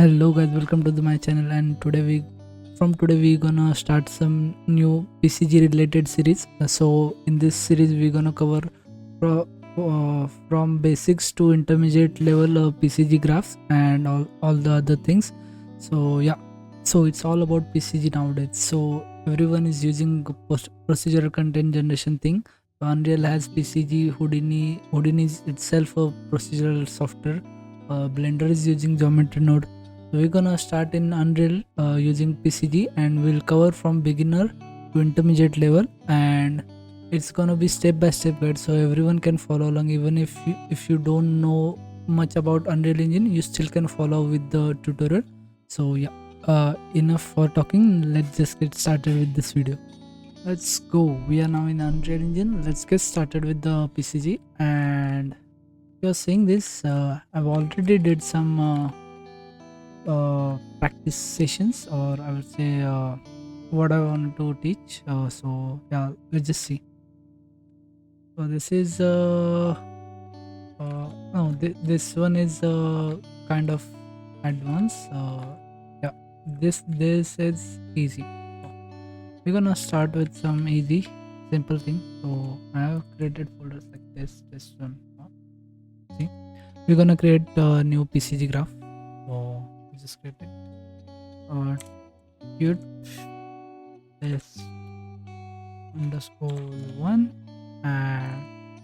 Hello guys, welcome to my channel. And today we gonna start some new PCG related series. So in this series we gonna cover from basics to intermediate level PCG graphs and all the other things. So yeah, so it's all about PCG nowadays. So everyone is using procedural content generation thing. So Unreal has PCG. Houdini is itself a procedural software. Blender is using geometry node. So we're gonna start in Unreal using PCG, and we'll cover from beginner to intermediate level, and it's gonna be step by step guide, so everyone can follow along. Even if you don't know much about Unreal Engine, you still can follow with the tutorial. So yeah, enough for talking. Let's just get started with this video. Let's go. We are now in Unreal Engine. Let's get started with the PCG. And you're seeing this. I've already did some. Practice sessions, or I would say what I want to teach. So yeah, let's just see. So this is no, this one is kind of advanced. Yeah, this is easy. So we're gonna start with some easy, simple thing. So I have created folders like this one. See, we're gonna create a new PCG graph. So just create it. Cute this underscore one, and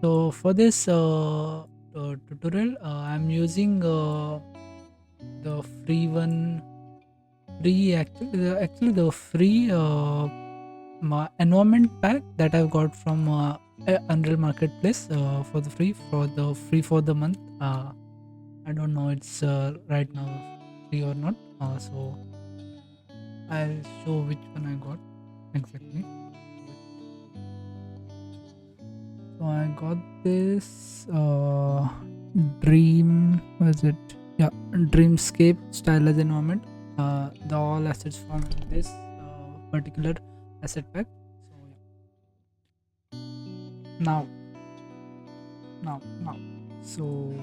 so for this tutorial I'm using the free one, actually the free environment pack that I've got from Unreal Marketplace for the free for the month. I don't know it's right now free or not. So I'll show which one I got exactly. So I got this dream, was it? Yeah, dreamscape stylized environment. The all assets from this particular asset pack. So yeah. Now. So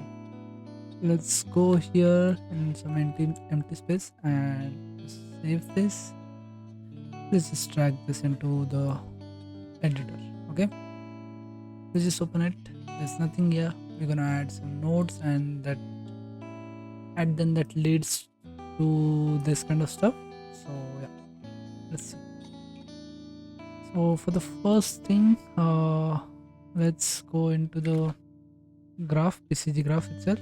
let's go here in some empty space and save this. Let's just drag this into the editor. Okay, let's just open it. There's nothing here. We're gonna add some nodes, and that leads to this kind of stuff. So yeah, let's see. So for the first thing, let's go into the PCG graph itself.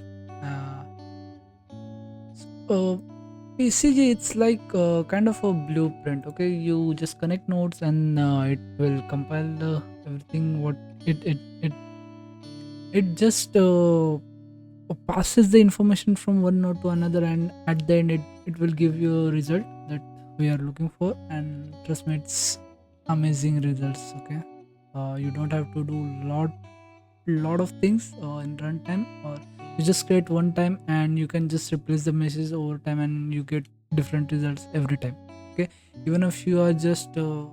So PCG, it's like kind of a blueprint. Okay, you just connect nodes, and it will compile everything. What it just passes the information from one node to another, and at the end it will give you a result that we are looking for. And trust me, it's amazing results. Okay, you don't have to do lot of things in runtime, or you just create one time and you can just replace the messages over time, and you get different results every time. Okay, even if you are just go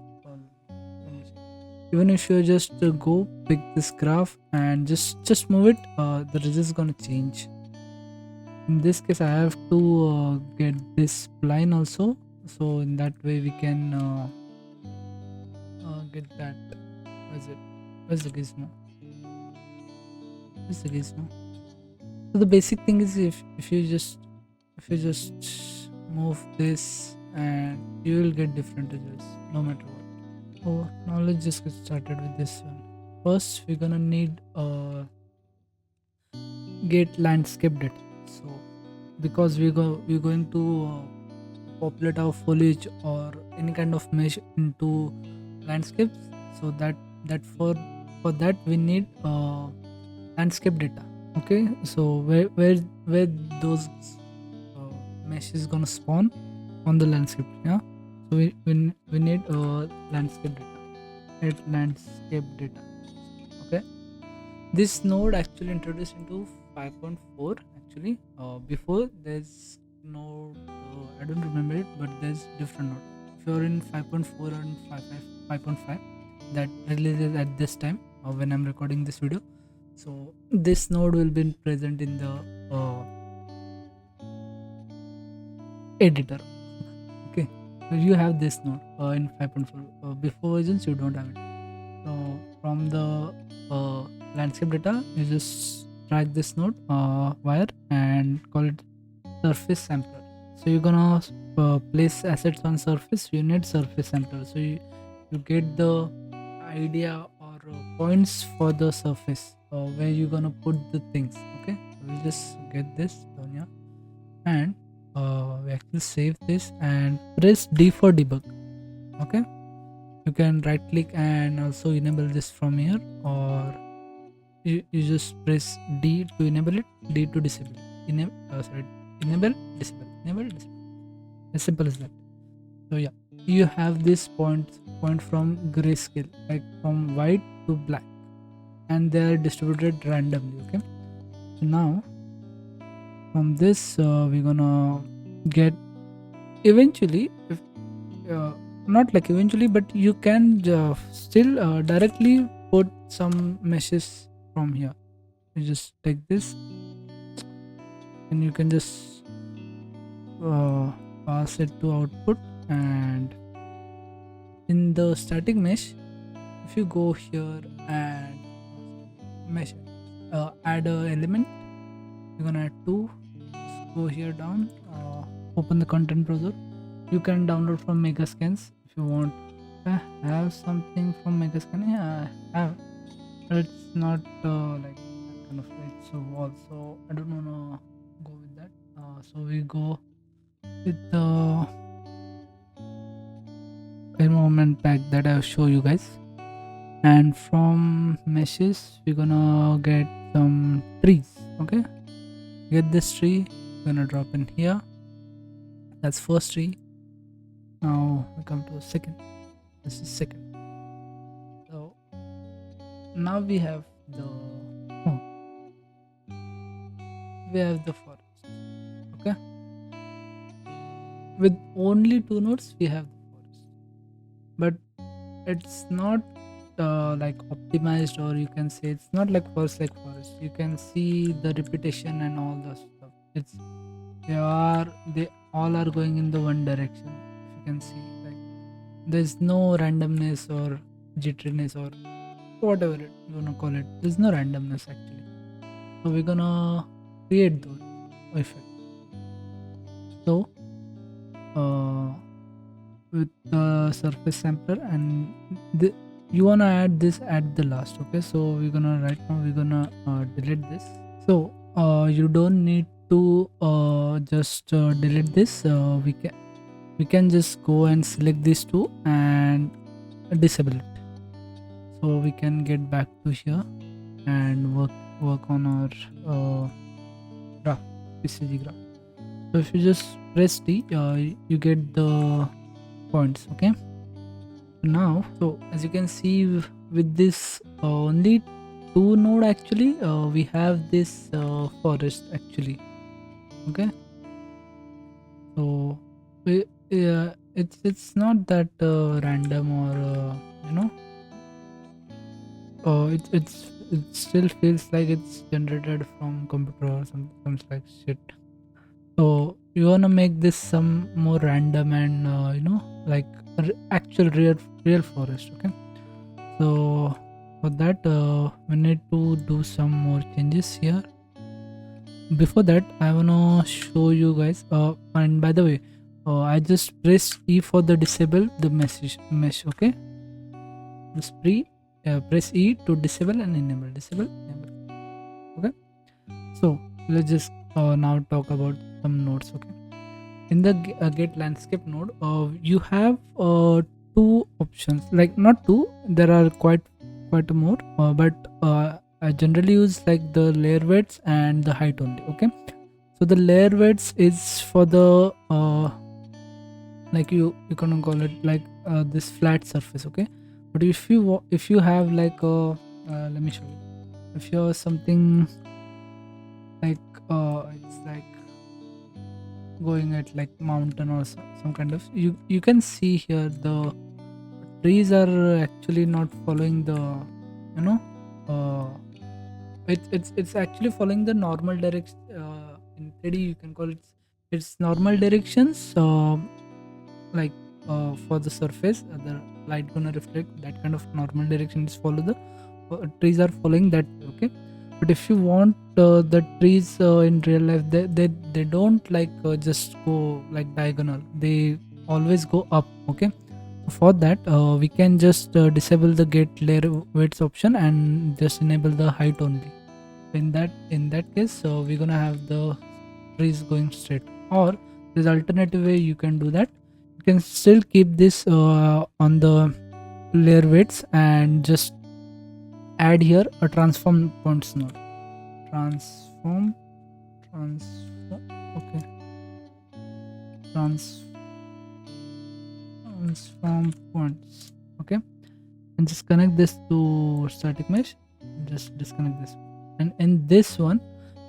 pick this graph and just move it, the result is gonna change. In this case I have to get this spline also, so in that way we can get that. Where's the gizmo? So the basic thing is, if you just move this, and you will get different results no matter what. So now let's just get started with this one. First we're gonna need get landscape data. So because we're going to populate our foliage or any kind of mesh into landscapes, so that for that we need landscape data. Okay, so where those mesh is gonna spawn on the landscape. Yeah, so we need landscape data. Okay, this node actually introduced into 5.4. Actually, before there's node, I don't remember it, but there's different node. If you're in 5.4 and 5.5, that releases at this time when I'm recording this video. So this node will be present in the editor. Okay, so you have this node in 5.4. Before versions you don't have it. So from the uh, landscape data you just drag this node wire and call it surface sampler. So you're gonna place assets on surface, you need surface sampler. So you get the idea or points for the surface where you're gonna put the things. Okay, we'll just get this down here and we actually save this and press D for debug. Okay, you can right click and also enable this from here, or you just press D to enable it, D to disable it. Enable, disable. As simple as that. So yeah, you have this point from grayscale, like from white to black, and they are distributed randomly. Okay, so now from this we're gonna get eventually, if not like eventually, but you can still directly put some meshes from here. You just take this and you can just pass it to output, and in the static mesh if you go here and mesh add a element, you're gonna add two. Just go here down, open the content browser. You can download from Megascans if you want. I have something from Megascan. Yeah, I have, but it's not like that kind of, it's a wall, so I don't wanna go with that. So we go with the environment pack that I'll show you guys, and from meshes we're gonna get some trees. Okay, get this tree, gonna drop in here. That's first tree. Now we come to a second. This is second. So now we have the oh, we have the forest. Okay, with only two nodes we have the forest, but it's not like optimized, or you can say it's not like forest like forest. You can see the repetition and all the stuff. It's they all are going in the one direction. If you can see, like there's no randomness or jitteriness or whatever you wanna call it. There's no randomness actually. So we're gonna create those effects. So with the surface sampler, and you wanna add this at the last. Okay, so we're gonna right now we're gonna delete this. So you don't need to just delete this. We can just go and select these two and disable it, so we can get back to here and work on our graph, PCG graph. So if you just press D, you get the points. Okay, now so as you can see with this only two node actually we have this forest actually. Okay, so it's not that random, or you know it still feels like it's generated from computer or some like shit. So you wanna make this some more random and like actual real forest. Okay, so for that we need to do some more changes here. Before that I wanna show you guys, and by the way I just pressed E for the disable the mesh. Okay, just press E to disable and enable. Okay, so let's just now talk about some nodes. Okay, in the get landscape node you have two options, like not two, there are quite more, but I generally use like the layer weights and the height only. Okay, so the layer weights is for the like you can call it like this flat surface. Okay, but if you have like let me show you. If you have something like it's like going at like mountain or some kind of, you can see here the trees are actually not following the you know uh, it's actually following the normal direction. In 3D you can call it Its normal directions, like for the surface, the light gonna reflect that kind of normal direction is follow the trees are following that, okay. But if you want the trees in real life, they don't like just go like diagonal, they always go up, okay. For that we can just disable the get layer weights option and just enable the height only. In that case, so we're gonna have the trees going straight. Or there's alternative way you can do that. You can still keep this on the layer weights and just add here a transform points node. Transform okay. Transform points, okay. And just connect this to static mesh, just disconnect this, and in this one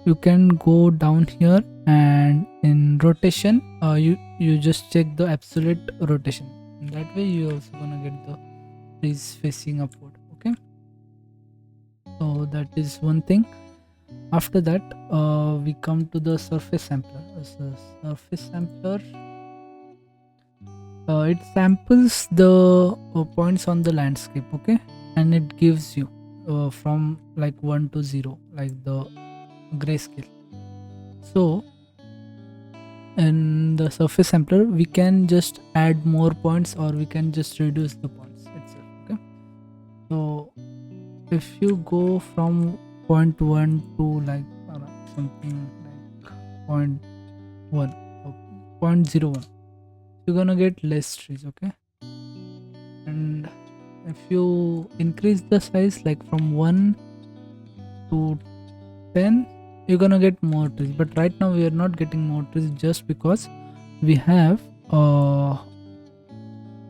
you can go down here, and in rotation you just check the absolute rotation. In that way you also gonna get the trees facing upward, okay. So that is one thing. After that we come to the surface sampler. So surface sampler, it samples the points on the landscape, okay, and it gives you from like 1 to 0, like the grayscale. So in the surface sampler we can just add more points or we can just reduce the points itself, okay. So if you go from point 1 to like something like point 1 or 0.01, you're gonna get less trees, okay. And if you increase the size like from 1 to 10, you're gonna get more trees. But right now we are not getting more trees just because we have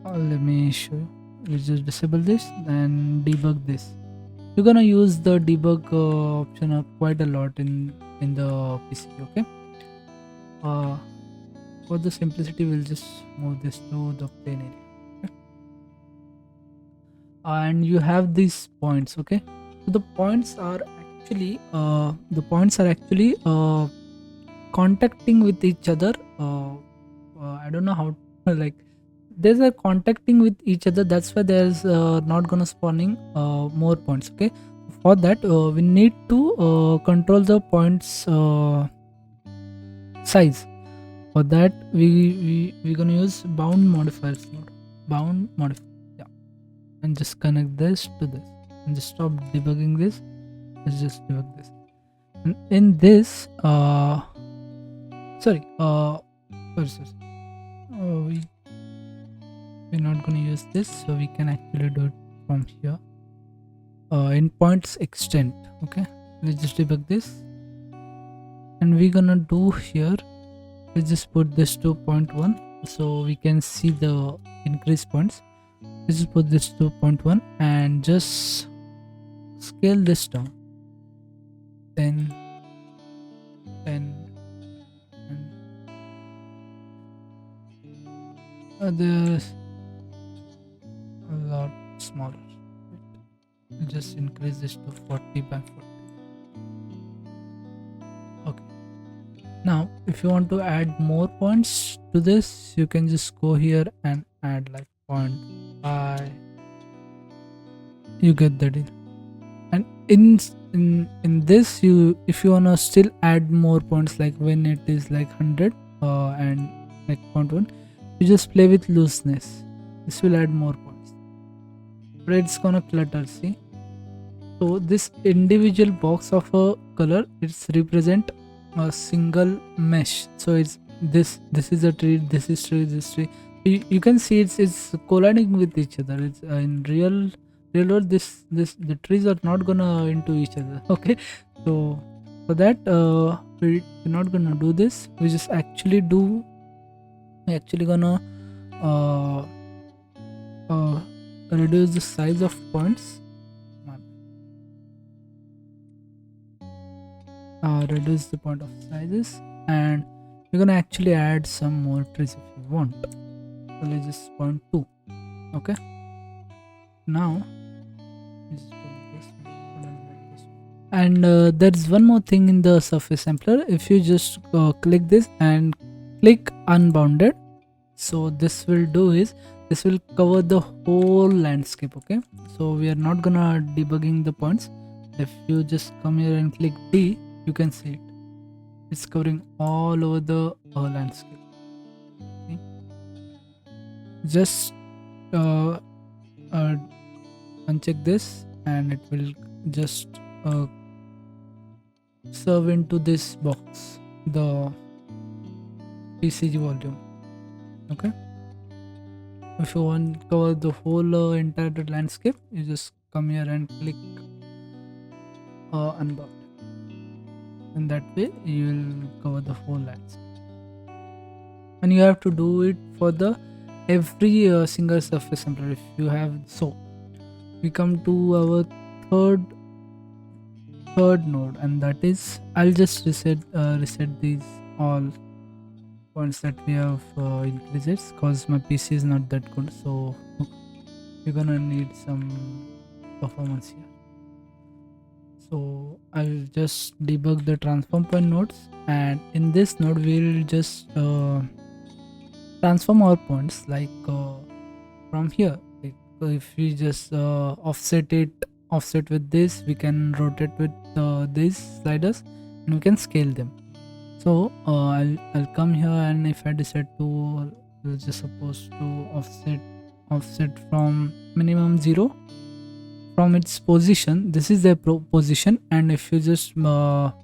let me show you. We just disable this and debug this. You're gonna use the debug option quite a lot in the PCG, okay. For the simplicity we'll just move this to the plain area, okay? And you have these points, okay. So the points are actually contacting with each other. I don't know how like there's a contacting with each other, that's why there's not gonna spawning more points, okay. For that we need to control the points size. For that we're gonna use bound modifiers node. Bound modifier, yeah. And just connect this to this and just stop debugging this. Let's just debug this. And in this sorry versus we're not going to use this, so we can actually do it from here in points extent, okay. Let's just debug this, and we're gonna do here, let's just put this to 0.1 so we can see the increased points. Let's just put this to 0.1 and just scale this down 10 and others a lot smaller. We'll just increase this to 40 by 40. Okay. Now if you want to add more points to this, you can just go here and add like 0.5. You get the deal. And in this, you if you wanna still add more points, like when it is like 100 and like 0.1, you just play with looseness. This will add more points, but it's gonna clutter, see. So this individual box of a color, it's represent a single mesh. So it's this is a tree, this is tree, this tree. You can see it's colliding with each other. It's in real world, the trees are not gonna into each other, okay. So for that we're not gonna do this. We actually gonna reduce the size of points, reduce the point of sizes, and we're gonna actually add some more trees if you want. So let's just 0.2, okay. Now and there's one more thing in the surface sampler. If you just click this and click unbounded. So this will do is, this will cover the whole landscape. Okay, so we are not gonna debugging the points. If you just come here and click D, you can see it, it's covering all over the landscape. See? Just uh, uh, uncheck this and it will just uh, serve into this box the PCG volume. Okay, if you want to cover the whole entire landscape, you just come here and click unbound, and that way you will cover the whole landscape. And you have to do it for the every single surface sampler. If you have, so we come to our third node, and that is, I'll just reset these all points that we have increases, because my PC is not that good, so you're gonna need some performance here. So I'll just debug the transform point nodes, and in this node we'll just transform our points like from here. Like if we just offset with this, we can rotate with these sliders, and we can scale them. So I'll come here, and if I decide to, we're just supposed to offset from minimum 0 from its position. This is the position, and if you just max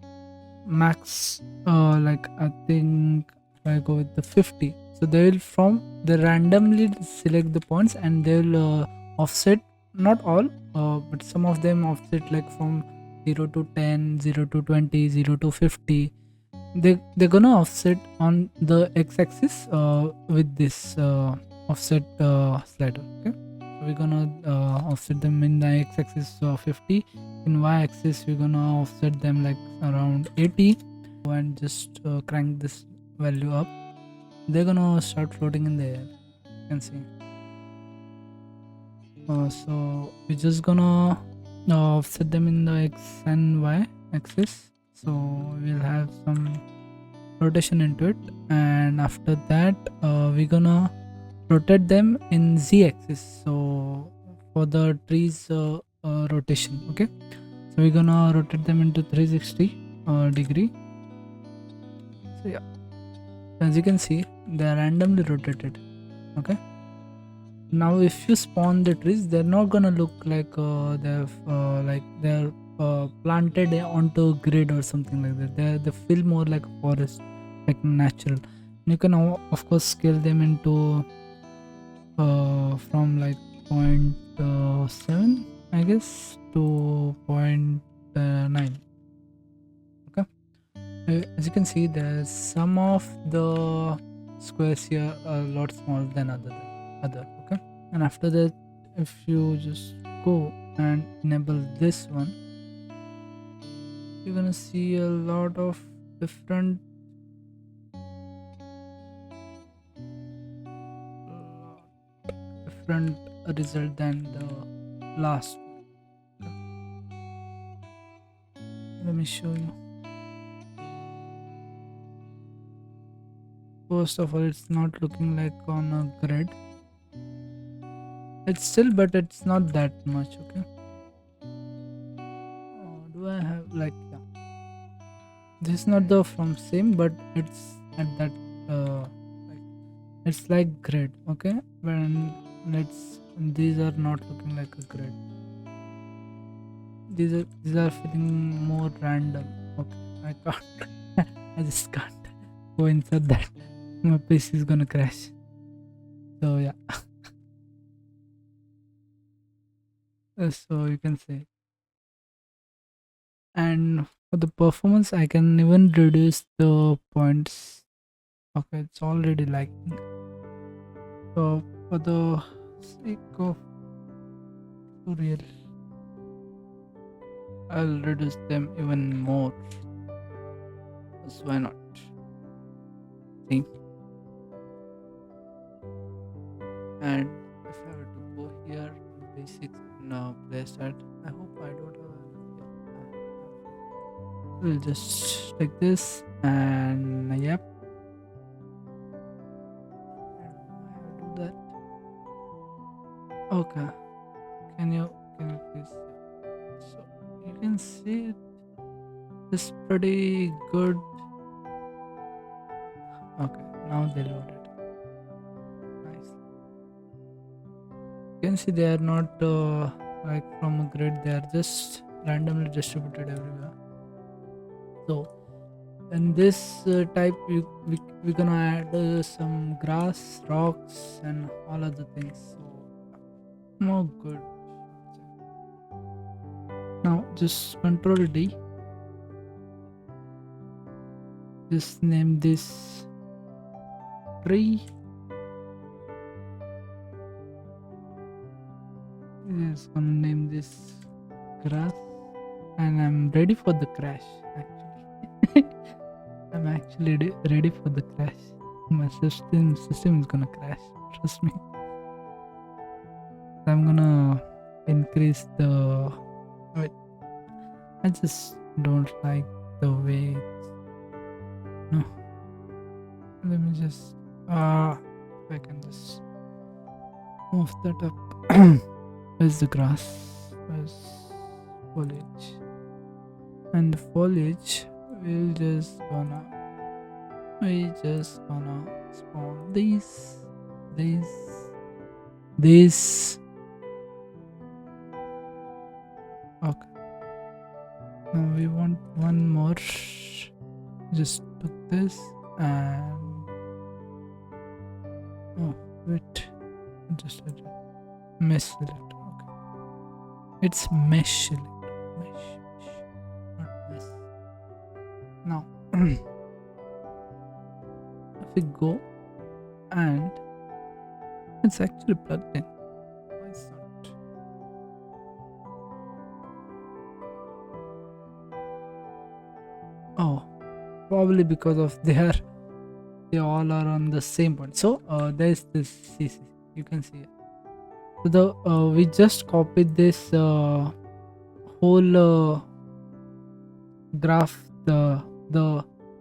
like I think if I go with the 50, so they will from they randomly select the points, and they will offset, not all but some of them offset like from 0 to 10, 0 to 20, 0 to 50. They're gonna offset on the x-axis with this offset slider. Okay, so we're gonna offset them in the x-axis 50. In y-axis we're gonna offset them like around 80, and just crank this value up. They're gonna start floating in the air, you can see. So we're just gonna offset them in the x and y axis, so we'll have some rotation into it. And after that we're gonna rotate them in z axis, so for the trees rotation. Okay, so we're gonna rotate them into 360 degree. So yeah, as you can see, they are randomly rotated. Okay, now if you spawn the trees, they're not gonna look like they're planted onto grid or something like that. They feel more like a forest, like natural. You can of course scale them into from like 0.7 I guess to 0.9. Okay, as you can see, there's some of the squares here are a lot smaller than other. Okay, and after that, if you just go and enable this one, you're gonna see a lot of different result than the last one. Okay. Let me show you. First of all, it's not looking like on a grid. It's still, but it's not that much. Okay, do I have like, yeah, this is not the from same, but it's at that like, it's like grid. Okay, when these are not looking like a grid. These are feeling more random. Okay, I can't. I just can't go inside that. My PC is gonna crash. So yeah. So you can say. And for the performance, I can even reduce the points. Okay, it's already liking. So for the sake of tutorial, I'll reduce them even more. So why not? See? And if I were to go here in the basics and place that, I hope I don't have we'll just take this, and yep, that. Okay, can you please? So you can see it's pretty good. Okay, now they load it. Nice. You can see they are not like from a grid. They are just randomly distributed everywhere. So in this type, we're gonna add some grass, rocks, and all other things. So more good. Now just Control D. Just name this tree. Just gonna name this grass, and I'm ready for the crash. Actually, I'm actually ready for the crash. My system is gonna crash. Trust me. I'm gonna increase the. Wait, I just don't like the way. No, let me just. If I can just move that up. Where's the grass? Where's foliage? And the foliage, we just gonna spawn these. Okay. Now we want one more. Just took this and wait. Just mesh select. Okay. It's mesh select. Mesh. Not mesh. Now if we go and it's actually plugged in. Why is that? Oh, probably because of they all are on the same point. So there's this CC. You can see it. So the we just copied this whole graph, the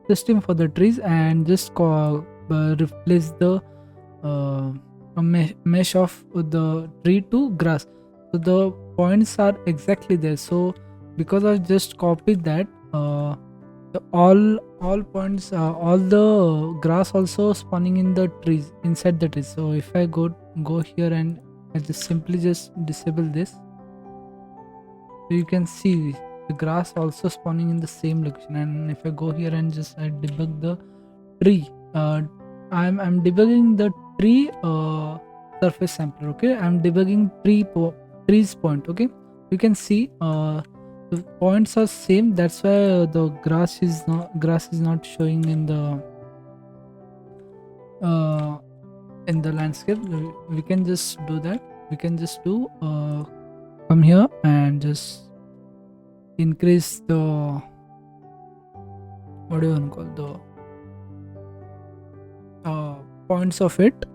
system for the trees, and just replace the mesh of the tree to grass. So the points are exactly there. So because I just copied that, all points, all the grass also spawning in the trees, inside the trees. So if I go here and I just simply just disable this, so you can see the grass also spawning in the same location. And if I go here and just I debug the tree, I'm debugging the tree surface sampler. Okay, I'm debugging trees point. Okay, you can see the points are same. That's why the grass is not showing in the landscape. We can just do that. We can just do come here and just increase the, what do you want to call, the points of it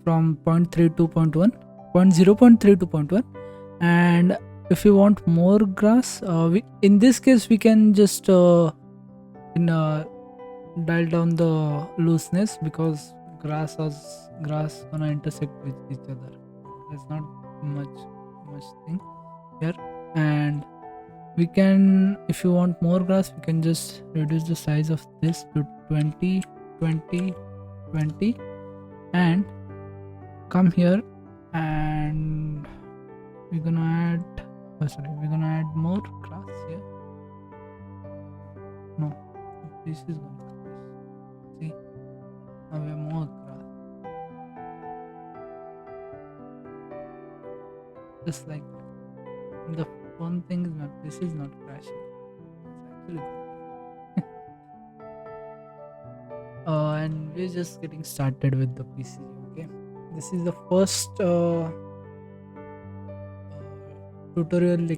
from 0.3 to 0.1, 0.3 to 0.1. And if you want more grass, in this case we can just dial down the looseness, because grass gonna intersect with each other. There's not much thing here. And we can, if you want more grass, we can just reduce the size of this to 20 and come here, and we're gonna add more grass here. No, this is gonna crash. See, now we have more grass, just like that. And the fun thing is that this is not crashing. It's actually good. And we're just getting started with the PCG. Okay, this is the first tutorial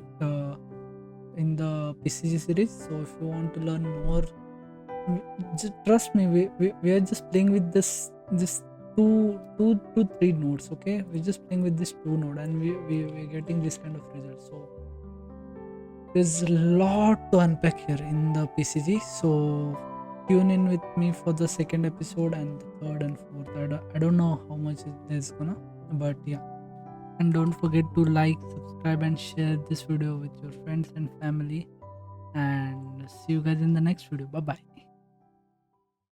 in the PCG series. So if you want to learn more, just trust me, we are just playing with this two to three nodes. Okay, we're just playing with this 2 node, and we're getting this kind of result. So there's a lot to unpack here in the PCG. So tune in with me for the second episode and the third and fourth. I don't know how much there's gonna, but yeah. And don't forget to like, subscribe, and share this video with your friends and family. And see you guys in the next video. Bye bye.